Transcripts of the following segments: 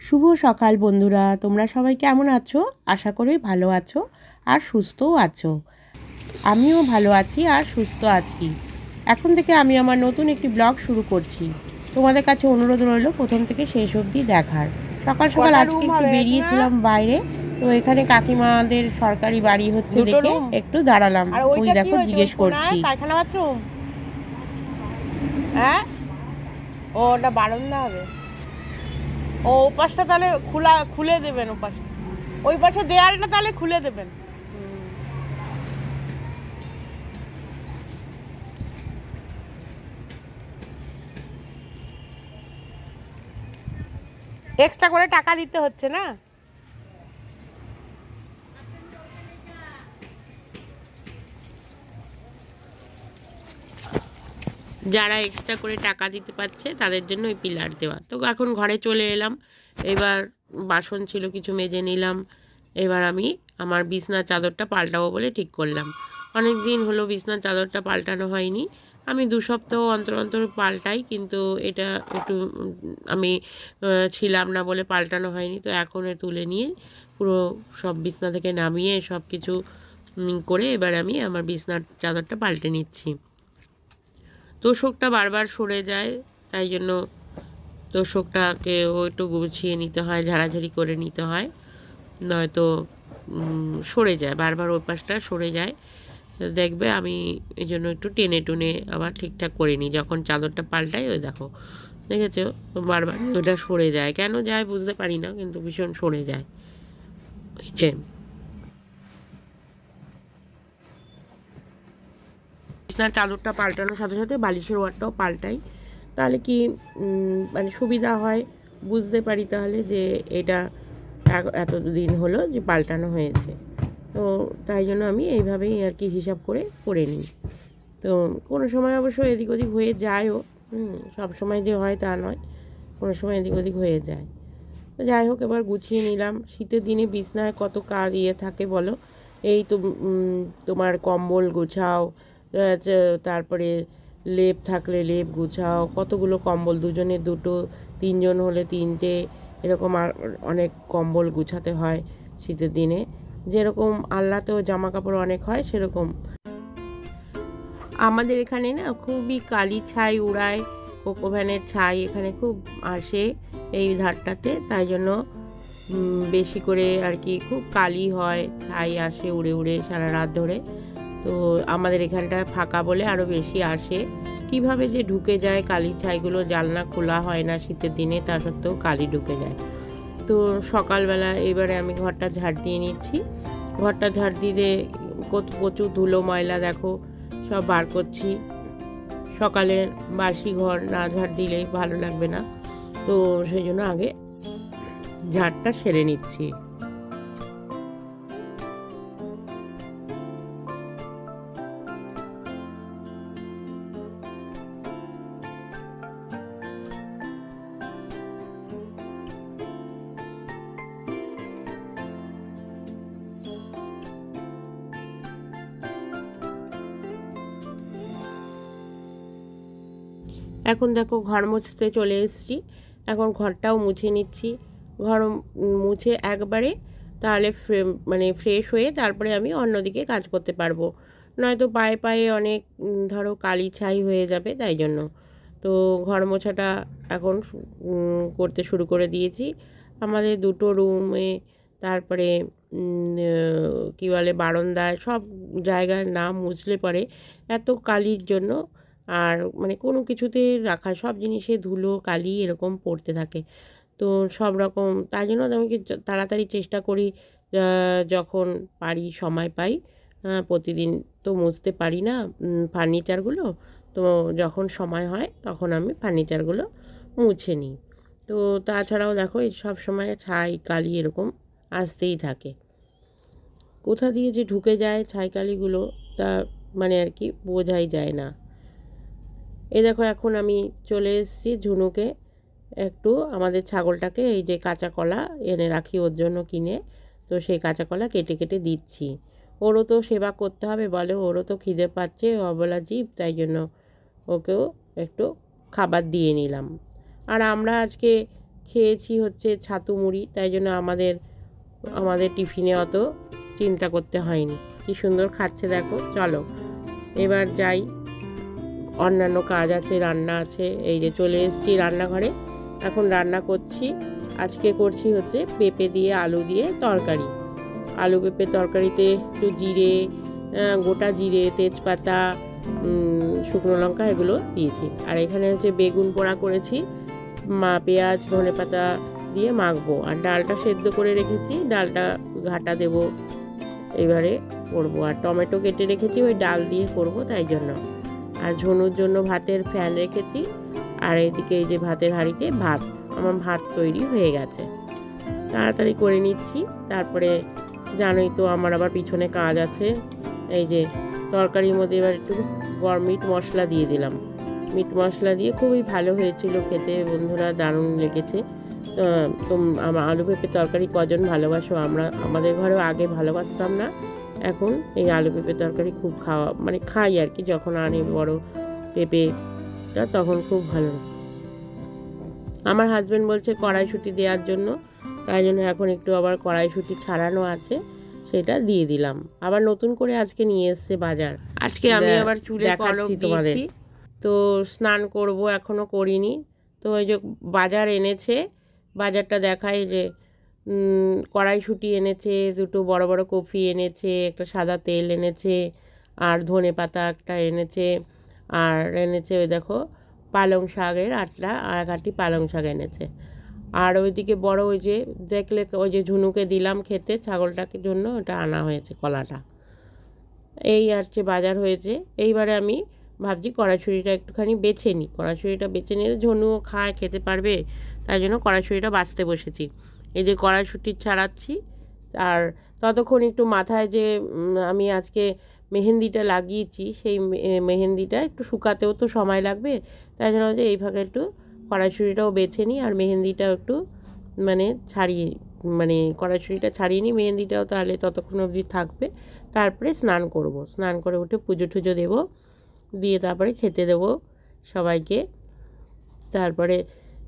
শুভ সকাল বন্ধুরা, তোমরা সবাই কেমন আছো? আশা করি ভালো আছো আর সুস্থও আছো। আমিও ভালো আছি আর সুস্থ আছি। এখন থেকে আমি আমার নতুন একটি ব্লগ শুরু করছি। তোমাদের কাছে অনুরোধ রইল প্রথম থেকে শেষ অবধি দেখার। সকাল সকাল আজকে একটু বেরিয়েছিলাম বাইরে, তো এখানে কাকিমাদের সরকারি বাড়ি হচ্ছে দেখে একটু দাঁড়ালাম। ওই দেখো জিজ্ঞেস করছি, পায়খানা বাথরুম? হ্যাঁ, ওটা বারান্দা হবে। ও পাশটা তাহলে খুলে দেবেন, ওই পাশে দেয়ালটা তাহলে খুলে দেবেন। এক্সট্রা করে টাকা দিতে হচ্ছে না? যারা এক্সট্রা করে টাকা দিতে পারছে তাদের জন্য ওই পিলার দেওয়া। তো এখন ঘরে চলে এলাম। এবার বাসন ছিল কিছু মেজে নিলাম। এবার আমি আমার বিছনার চাদরটা পাল্টাবো বলে ঠিক করলাম। অনেক দিন হলো বিছনার চাদরটা পাল্টানো হয়নি। আমি 2 সপ্তাহ অন্তর অন্তর পাল্টাই, কিন্তু এটা একটু আমি ছিলাম না বলে পাল্টানো হয়নি। তো এখন তুলে নিয়ে পুরো সব বিছনা থেকে নামিয়ে সব কিছু করে এবার আমি আমার বিছনার চাদরটা পাল্টে নিচ্ছি। তোষকটা বারবার সরে যায়, তাই জন্য তোষকটাকেও একটু গুছিয়ে নিতে হয়, ঝাড়াঝাড়ি করে নিতে হয়, নয়তো সরে যায়, বারবার ওই পাশটা সরে যায়। দেখবে আমি এই জন্য একটু টেনে টুনে আবার ঠিকঠাক করে নিই যখন চাদরটা পাল্টাই। ওই দেখো, দেখেছো বারবার ওটা সরে যায়, কেন যায় বুঝতে পারি না, কিন্তু ভীষণ সরে যায়। ওই যে বিছনার চাদরটা পাল্টানোর সাথে সাথে বালিশের ওয়ারটাও পাল্টাই, তাহলে কি মানে সুবিধা হয়, বুঝতে পারি তাহলে যে এটা এতদিন হলো যে পাল্টানো হয়েছে। তো তাই জন্য আমি এইভাবেই আর কি হিসাব করে নিই। তো কোনো সময় অবশ্য এদিক ওদিক হয়ে যায়ও, সব সময় যে হয় তা নয়, কোনো সময় এদিক ওদিক হয়ে যায়। তো যাই হোক, এবার গুছিয়ে নিলাম। শীতের দিনে বিছনায় কত কাজ থাকে বলো। এই তো তোমার কম্বল গোছাও, তারপরে লেপ থাকলে লেপ গুছাও, কতগুলো কম্বল, দুজনে দুটো, তিনজন হলে তিনটে, এরকম আর অনেক কম্বল গুছাতে হয় শীতের দিনে। যেরকম আল্লাতেও জামা কাপড় অনেক হয়, সেরকম আমাদের এখানে না খুবই কালি ছাই উড়ায়, কোকো ভ্যানের ছাই এখানে খুব আসে এই ধারটাতে, তাই জন্য বেশি করে আর কি খুব কালি হয়, ছাই আসে উড়ে উড়ে সারা রাত ধরে। তো আমাদের এখানটায় ফাঁকা বলে আরও বেশি আসে। কিভাবে যে ঢুকে যায় কালির ছাইগুলো, জানলা খোলা হয় না শীতের দিনে, তা সত্ত্বেও কালি ঢুকে যায়। তো সকালবেলা এবারে আমি ঘরটা ঝাড় দিয়ে নিচ্ছি। ঘরটা ঝাড় দিতে প্রচুর ধুলো ময়লা দেখো সব বার করছি। সকালের বাসি ঘর না ঝাড় দিলে ভালো লাগবে না, তো সেই জন্য আগে ঝাড়টা সেরে নিচ্ছি। এখন দেখো ঘর মুছতে চলে এসেছি। এখন ঘরটাও মুছে নিচ্ছি। ঘর মুছে একবারে, তাহলে মানে ফ্রেশ হয়ে তারপরে আমি অন্যদিকে কাজ করতে পারবো, নয়তো পায়ে পায়ে অনেক ধরো কালি ছাই হয়ে যাবে, তাই জন্য। তো ঘর মোছাটা এখন করতে শুরু করে দিয়েছি। আমাদের দুটো রুমে, তারপরে কী বলে বারান্দায়, সব জায়গার নাম মুছলে পরে এত কালির জন্য আর মানে কোনো কিছুতে রাখা সব জিনিসে ধুলো কালি এরকম পড়তে থাকে। তো সব রকম, তাই জন্য আমি তাড়াতাড়ি চেষ্টা করি, যখন পারি সময় পাই, প্রতিদিন তো মুছতে পারি না ফার্নিচারগুলো, তো যখন সময় হয় তখন আমি ফার্নিচারগুলো মুছে নিই। তো তাছাড়াও দেখো এই সব সময় ছাই কালি এরকম আসতেই থাকে, কোথা দিয়ে যে ঢুকে যায় ছাই কালিগুলো তা মানে আর কি বোঝাই যায় না। এই দেখো এখন আমি চলে এসেছি ঝুনুকে, একটু আমাদের ছাগলটাকে এই যে কাঁচা কলা এনে রাখি ওর জন্য কিনে, তো সেই কাঁচা কলা কেটে কেটে দিচ্ছি। ওরও তো সেবা করতে হবে বলে, ওরও তো খিদে পাচ্ছে, অবলা জীব, তাই জন্য ওকেও একটু খাবার দিয়ে নিলাম। আর আমরা আজকে খেয়েছি হচ্ছে ছাতু মুড়ি, তাই জন্য আমাদের টিফিনে অত চিন্তা করতে হয়নি। কি সুন্দর খাচ্ছে দেখো। চলো এবার যাই, অন্যান্য কাজ আছে, রান্না আছে। এই যে চলে এসেছি রান্নাঘরে, এখন রান্না করছি। আজকে করছি হচ্ছে পেঁপে দিয়ে আলু দিয়ে তরকারি। আলু পেঁপে তরকারিতে একটু জিরে, গোটা জিরে, তেজপাতা, শুকনো লঙ্কা এগুলো দিয়েছি। আর এখানে হচ্ছে বেগুন পোড়া করেছি, পেঁয়াজ ধনেপাতা দিয়ে মাখবো। আর ডালটা সেদ্ধ করে রেখেছি, ডালটা ঘাটা দেবো এবারে করবো। আর টমেটো কেটে রেখেছি, ওই ডাল দিয়ে করব তাই জন্য। আর ঝনুর জন্য ভাতের ফ্যান রেখেছি। আর এইদিকে এই যে ভাতের হাঁড়িতে ভাত, আমার ভাত তৈরি হয়ে গেছে। তাড়াতাড়ি করে নিচ্ছি। তারপরে জানোই তো আমার আবার পিছনে কাজ আছে। এই যে তরকারির মধ্যে এবার একটু মিট মশলা দিয়ে দিলাম। মিট মশলা দিয়ে খুবই ভালো হয়েছিল খেতে বন্ধুরা, দারুণ লেগেছে। তো আমার আলু পেঁপে তরকারি কজন ভালোবাসো? আমাদের ঘরেও আগে ভালোবাসতাম না, এখন এই আলু পেঁপে তরকারি খুব খাই আর কি। যখন আনি বড় পেঁপেটা তখন খুব ভালো। আমার হাজব্যান্ড বলছে কড়াইশুঁটি দেওয়ার জন্য, তাই জন্য এখন একটু আবার কড়াইশুঁটি ছাড়ানো আছে, সেটা দিয়ে দিলাম। আবার নতুন করে আজকে নিয়ে এসছে বাজার। আজকে আমি আবার চুলে কলম দিয়েছি, তো স্নান করব, এখনও করিনি। তো ওই যে বাজার এনেছে, বাজারটা দেখাই যে কড়াইশুঁটি এনেছে, দুটো বড় বড় কফি এনেছে, একটা সাদা তেল এনেছে, আর ধনে পাতা একটা এনেছে, আর এনেছে ওই দেখো পালং শাকের এক আটি পালং শাক এনেছে। আর ওইদিকে বড় ওই যে দেখলে ওই যে ঝুনুকে দিলাম খেতে ছাগলটাকে জন্য, ওটা আনা হয়েছে কলাটা। এই হচ্ছে বাজার হয়েছে। এইবারে আমি ভাবছি কড়াইশুঁড়িটা একটুখানি বেছে নিই। কড়াইশুঁড়িটা বেছে নিলে ঝনুও খেতে পারবে, তাই জন্য কড়াইশুঁড়িটা বাছতে বসেছি। এই যে কড়াইশুঁটি ছাড়াচ্ছি। আর ততক্ষণ একটু মাথায় যে আমি আজকে মেহেন্দিটা লাগিয়েছি, সেই মেহেন্দিটা একটু শুকাতেও তো সময় লাগবে, তাই জন্য যে এই ভাগে একটু কড়াইশুঁড়িটাও বেছে নিই, আর মেহেন্দিটাও একটু কড়াইশুঁড়িটা ছাড়িয়ে নিই, মেহেন্দিটাও তাহলে ততক্ষণ অবধি থাকবে। তারপরে স্নান করব, স্নান করে উঠে পুজো টুজো দেবো, দিয়ে তারপরে খেতে দেবো সবাইকে। তারপরে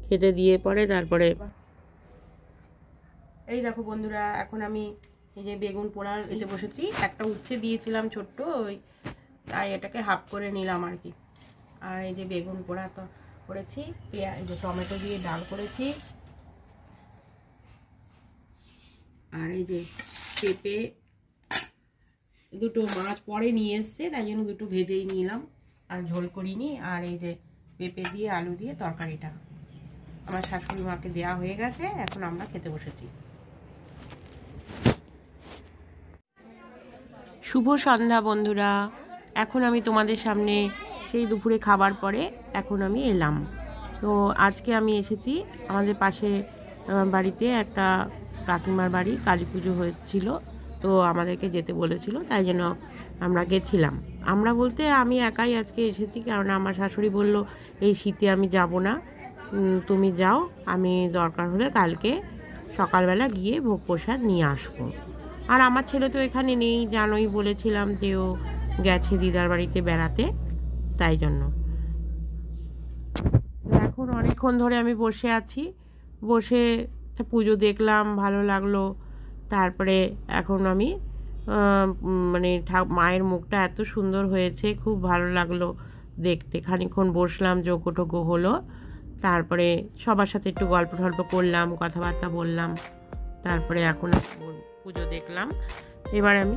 খেতে দিয়ে তারপরে এই দেখো বন্ধুরা, এখন আমি এই যে বেগুন পোড়া এতে বসেছি। একটা উচ্ছে দিয়েছিলাম ছোট্ট, ওই তাই এটাকে হাফ করে নিলাম আর কি। আর এই যে বেগুন পোড়া তো করেছি, এই যে টমেটো দিয়ে ডাল করেছি। আর এই যে পেঁপে, দুটো মাছ পরে নিয়ে এসছে, তাই জন্য দুটো ভেজেই নিলাম, আর ঝোল করিনি। আর এই যে পেঁপে দিয়ে আলু দিয়ে তরকারিটা আমার শাশুড়ি মাকে দেওয়া হয়ে গেছে, এখন আমরা খেতে বসেছি। শুভ সন্ধ্যা বন্ধুরা। এখন আমি তোমাদের সামনে সেই দুপুরে খাবার পরে এখন আমি এলাম। তো আজকে আমি এসেছি আমাদের পাশে বাড়িতে, একটা কাকিমার বাড়ি কালী পুজো হয়েছিল, তো আমাদেরকে যেতে বলেছিল, তাই জন্য আমরা গেছিলাম। আমরা বলতে আমি একাই আজকে এসেছি, কারণ আমার শাশুড়ি বলল এই শীতে আমি যাব না, তুমি যাও, আমি দরকার হলে কালকে সকালবেলা গিয়ে ভোগ প্রসাদ নিয়ে আসবো। আর আমার ছেলে তো এখানে নেই, জানোই, বলেছিলাম যে ও গেছে দিদার বাড়িতে বেড়াতে, তাই জন্য। এখন অনেকক্ষণ ধরে আমি বসে আছি, বসে পুজো দেখলাম, ভালো লাগলো। তারপরে এখন আমি মায়ের মুখটা এত সুন্দর হয়েছে, খুব ভালো লাগলো দেখতে। খানিকক্ষণ বসলাম, যোগ্য টোগ্য হলো, তারপরে সবার সাথে একটু গল্প টল্প করলাম, কথাবার্তা বললাম। তারপরে এখন পুজো দেখলাম। এবার আমি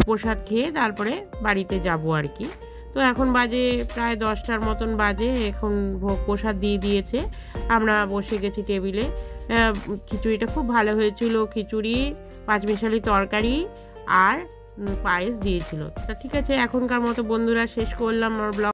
প্রসাদ খেয়ে তারপরে বাড়িতে যাব আর কি। তো এখন বাজে প্রায় 10টার মতন বাজে, এখন ভোগ প্রসাদ দিয়ে দিয়েছে, আমরা বসে গেছি টেবিলে। খিচুড়িটা খুব ভালো হয়েছিল, খিচুড়ি, পাঁচমিশালি তরকারি আর পায়েস দিয়েছিল। তা ঠিক আছে, এখনকার মতো বন্ধুরা শেষ করলাম আমার ব্লগ।